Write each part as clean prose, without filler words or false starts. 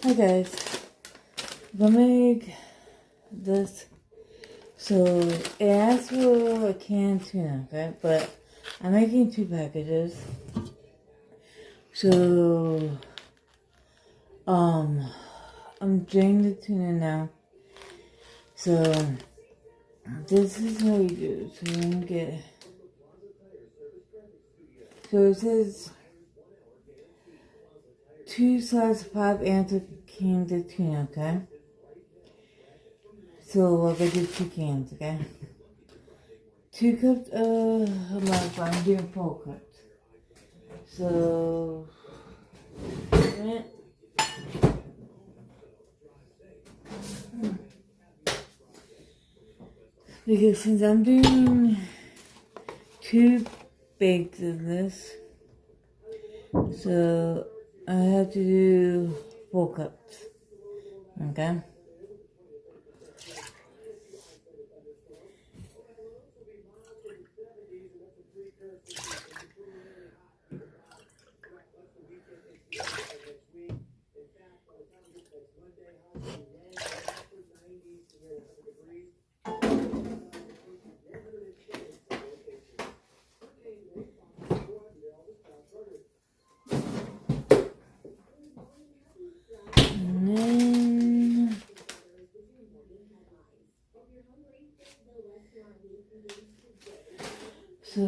Hi guys, I'm gonna make this. So it asks for a canned tuna, okay? But I'm making 2 packages. So I'm draining the tuna now. So this is how you do. So you're gonna get. So it says 2 slices of 5 ounces of canned tuna, okay? So we're gonna do 2 cans, okay? 2 cups of milk, I'm doing 4 cups. So, because since I'm doing 2 bakes of this, so I have to do 4 cups, okay? And then, so,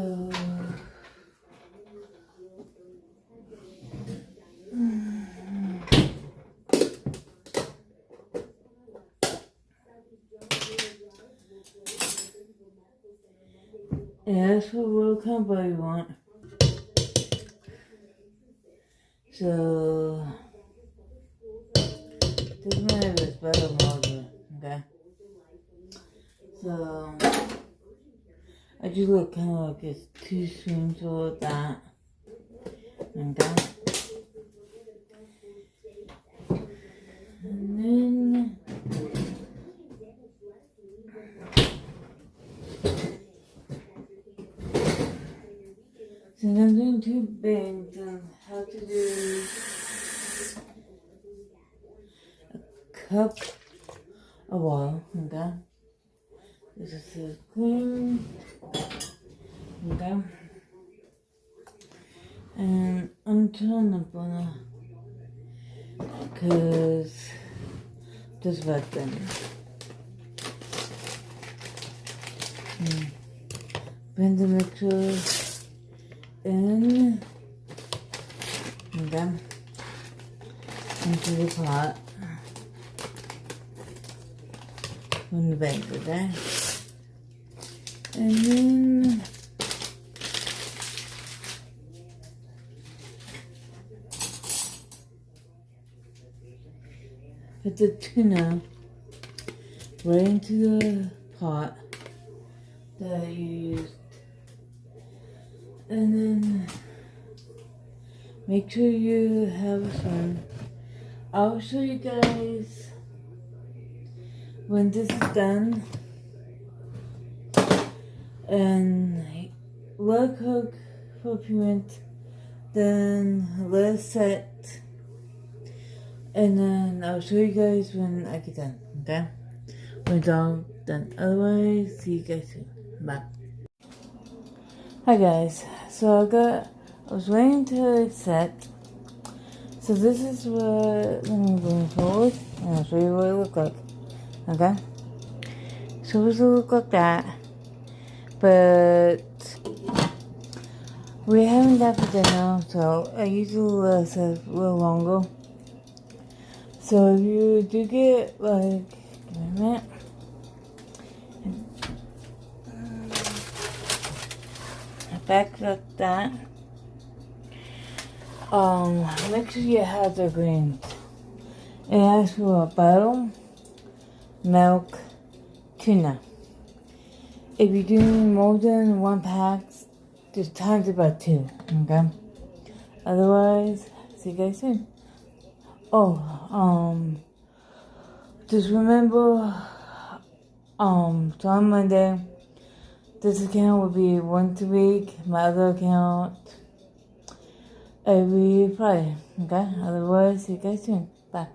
yeah, that's what combo you want. So, doesn't matter if it's better or more, okay? So, I just look kind of like it's 2 spoonfuls of that, okay? And then, since I'm doing 2 bags, I have to do a cup of oil, okay? This is a cream, okay? And I'm turning the burner because this is right then. Blend the mixture in, okay, into the pot from the bag, okay? And then put the tuna right into the pot that you used. And then make sure you have a spoon. I'll show you guys when this is done. And let it cook for a few minutes. Then let it set. And then I'll show you guys when I get done, okay? When it's all done. Otherwise, see you guys soon. Bye. Hi guys. So I was waiting till it set. So this is what I'm going forward. And I'll show you what it looked like. Okay? So it look like that. But we're having that for dinner, so I usually let it a little longer. So if you do get, like, give me a minute. Back like that. Make sure you have the greens. It asks for a butter, milk, tuna. If you're doing more than 1 pack, just times it by 2, okay? Otherwise, see you guys soon. Just remember, so on Monday, this account will be once a week, my other account every Friday, okay? Otherwise, see you guys soon. Bye.